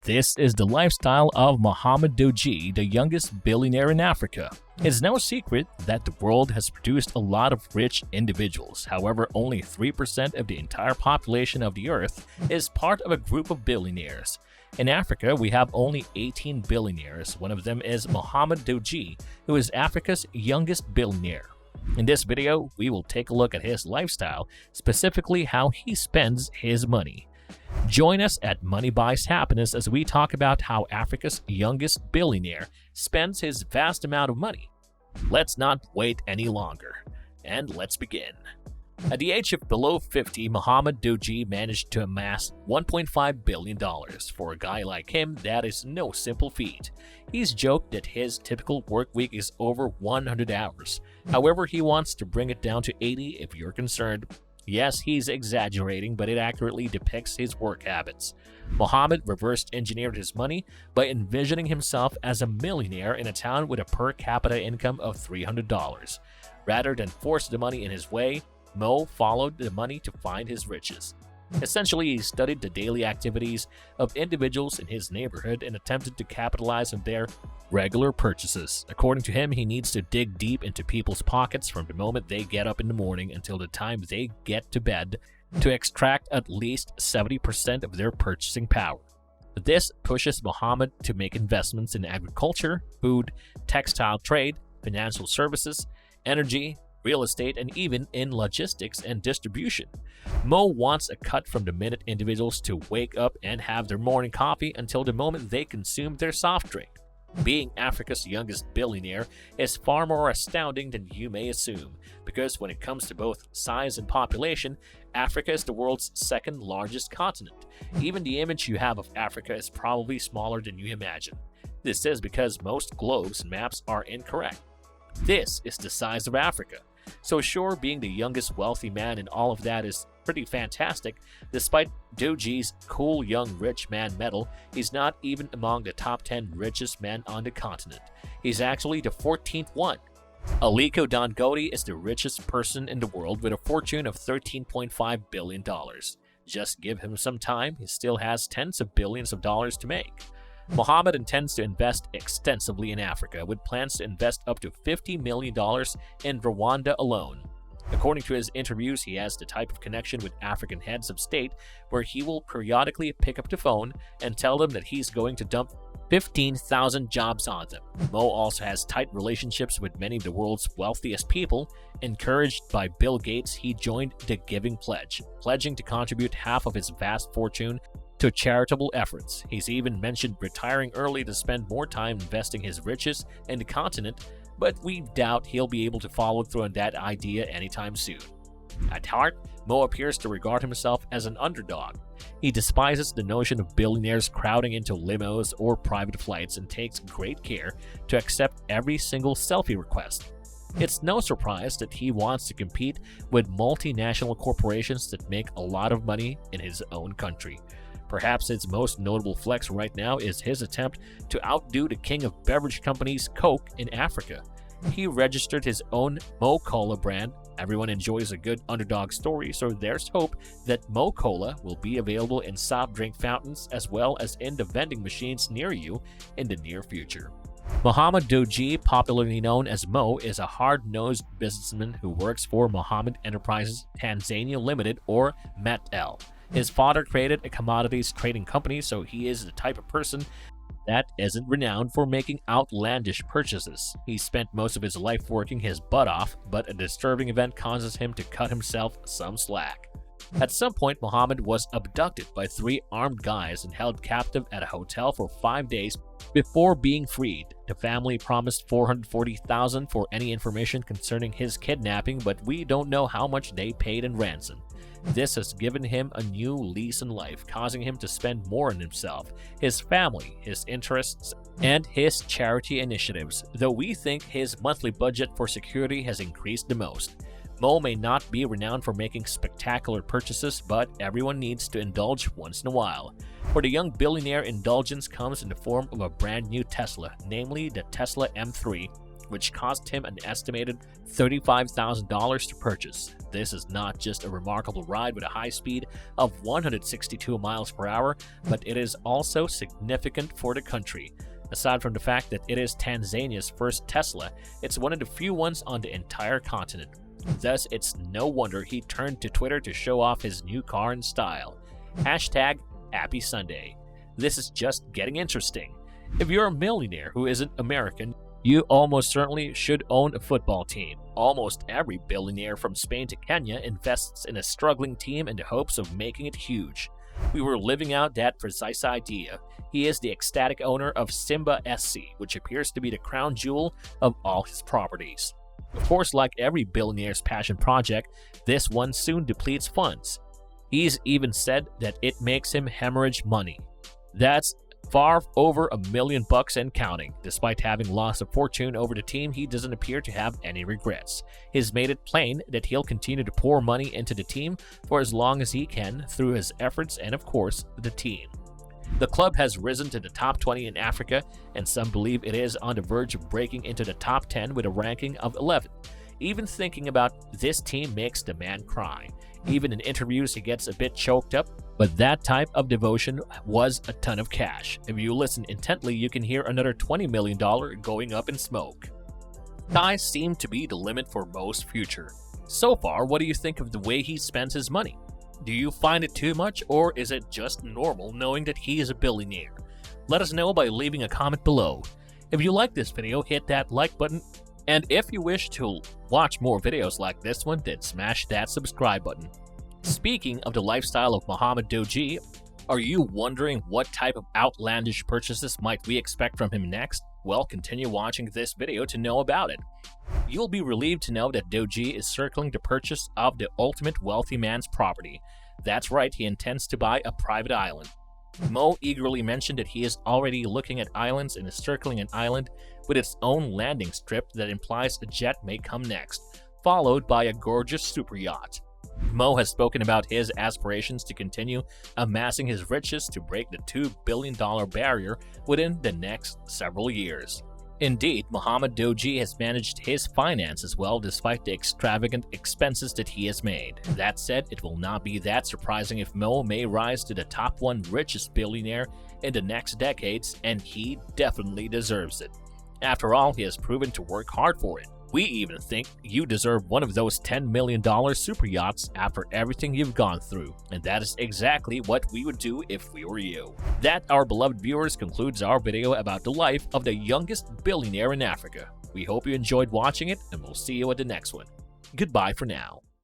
This is the lifestyle of Mohammed Dewjie, the youngest billionaire in Africa. It's no secret that the world has produced a lot of rich individuals. However, only 3% of the entire population of the earth is part of a group of billionaires. In Africa, we have only 18 billionaires. One of them is Mohammed Dewjie, who is Africa's youngest billionaire. In this video, we will take a look at his lifestyle, specifically how he spends his money. Join us at Money Buys Happiness as we talk about how Africa's youngest billionaire spends his vast amount of money. Let's not wait any longer, and let's begin. At the age of below 50, Mohammed Dewjie managed to amass $1.5 billion. For a guy like him, that is no simple feat. He's joked that his typical work week is over 100 hours. However, he wants to bring it down to 80 if you're concerned. Yes, he's exaggerating, but it accurately depicts his work habits. Mohammed reverse engineered his money by envisioning himself as a millionaire in a town with a per capita income of $300. Rather than force the money in his way, Mo followed the money to find his riches. Essentially, he studied the daily activities of individuals in his neighborhood and attempted to capitalize on their regular purchases. According to him, he needs to dig deep into people's pockets from the moment they get up in the morning until the time they get to bed to extract at least 70% of their purchasing power. This pushes Mohammed to make investments in agriculture, food, textile trade, financial services, energy, real estate, and even in logistics and distribution. Mo wants a cut from the minute individuals to wake up and have their morning coffee until the moment they consume their soft drink. Being Africa's youngest billionaire is far more astounding than you may assume, because when it comes to both size and population, Africa is the world's second largest continent. Even the image you have of Africa is probably smaller than you imagine. This is because most globes and maps are incorrect. This is the size of Africa. So sure, being the youngest wealthy man and all of that is pretty fantastic. Despite Dewjie's cool young rich man medal, he's not even among the top 10 richest men on the continent. He's actually the 14th one. Aliko Dangote is the richest person in the world with a fortune of $13.5 billion. Just give him some time, he still has tens of billions of dollars to make. Mohammed intends to invest extensively in Africa, with plans to invest up to $50 million in Rwanda alone. According to his interviews, he has the type of connection with African heads of state where he will periodically pick up the phone and tell them that he's going to dump 15,000 jobs on them. Mo also has tight relationships with many of the world's wealthiest people. Encouraged by Bill Gates, he joined the Giving Pledge, pledging to contribute half of his vast fortune to charitable efforts. He's even mentioned retiring early to spend more time investing his riches in the continent, but we doubt he'll be able to follow through on that idea anytime soon. At heart, Mo appears to regard himself as an underdog. He despises the notion of billionaires crowding into limos or private flights and takes great care to accept every single selfie request. It's no surprise that he wants to compete with multinational corporations that make a lot of money in his own country. Perhaps his most notable flex right now is his attempt to outdo the king of beverage companies, Coke, in Africa. He registered his own Mo Cola brand. Everyone enjoys a good underdog story, so there's hope that Mo Cola will be available in soft drink fountains as well as in the vending machines near you in the near future. Mohammed Dewjie, popularly known as Mo, is a hard-nosed businessman who works for Mohammed Enterprises Tanzania Limited, or METL. His father created a commodities trading company, so he is the type of person that isn't renowned for making outlandish purchases. He spent most of his life working his butt off, but a disturbing event causes him to cut himself some slack. At some point, Mohammed was abducted by 3 armed guys and held captive at a hotel for 5 days before being freed. The family promised $440,000 for any information concerning his kidnapping, but we don't know how much they paid in ransom. This has given him a new lease on life, causing him to spend more on himself, his family, his interests, and his charity initiatives, though we think his monthly budget for security has increased the most. Mo may not be renowned for making spectacular purchases, but everyone needs to indulge once in a while. For the young billionaire, indulgence comes in the form of a brand new Tesla, namely the Tesla M3, which cost him an estimated $35,000 to purchase. This is not just a remarkable ride with a high speed of 162 miles per hour, but it is also significant for the country. Aside from the fact that it is Tanzania's first Tesla, it's one of the few ones on the entire continent. Thus, it's no wonder he turned to Twitter to show off his new car in style. Hashtag Happy Sunday. This is just getting interesting. If you're a millionaire who isn't American, you almost certainly should own a football team. Almost every billionaire from Spain to Kenya invests in a struggling team in the hopes of making it huge. We were living out that precise idea. He is the ecstatic owner of Simba SC, which appears to be the crown jewel of all his properties. Of course, like every billionaire's passion project, this one soon depletes funds. He's even said that it makes him hemorrhage money. That's far over $1 million and counting. Despite having lost a fortune over the team, he doesn't appear to have any regrets. He's made it plain that he'll continue to pour money into the team for as long as he can through his efforts and, of course, the team. The club has risen to the top 20 in Africa, and some believe it is on the verge of breaking into the top 10 with a ranking of 11. Even thinking about this team makes the man cry. Even in interviews, he gets a bit choked up, but that type of devotion was a ton of cash. If you listen intently, you can hear another $20 million going up in smoke. Skies seem to be the limit for Mo's future. So far, what do you think of the way he spends his money? Do you find it too much, or is it just normal knowing that he is a billionaire? Let us know by leaving a comment below. If you like this video, hit that like button, and if you wish to watch more videos like this one, then smash that subscribe button. Speaking of the lifestyle of Mohammed Dewjie, are you wondering what type of outlandish purchases might we expect from him next? Well, continue watching this video to know about it. You'll be relieved to know that Dewjie is circling the purchase of the ultimate wealthy man's property. That's right, he intends to buy a private island. Mo eagerly mentioned that he is already looking at islands and is circling an island with its own landing strip that implies a jet may come next, followed by a gorgeous super yacht. Mo has spoken about his aspirations to continue amassing his riches to break the $2 billion barrier within the next several years. Indeed, Mohammed Dewjie has managed his finances well despite the extravagant expenses that he has made. That said, it will not be that surprising if Mo may rise to the top 1 richest billionaire in the next decades, and he definitely deserves it. After all, he has proven to work hard for it. We even think you deserve one of those $10 million super yachts after everything you've gone through, and that is exactly what we would do if we were you. That, our beloved viewers, concludes our video about the life of the youngest billionaire in Africa. We hope you enjoyed watching it, and we'll see you at the next one. Goodbye for now.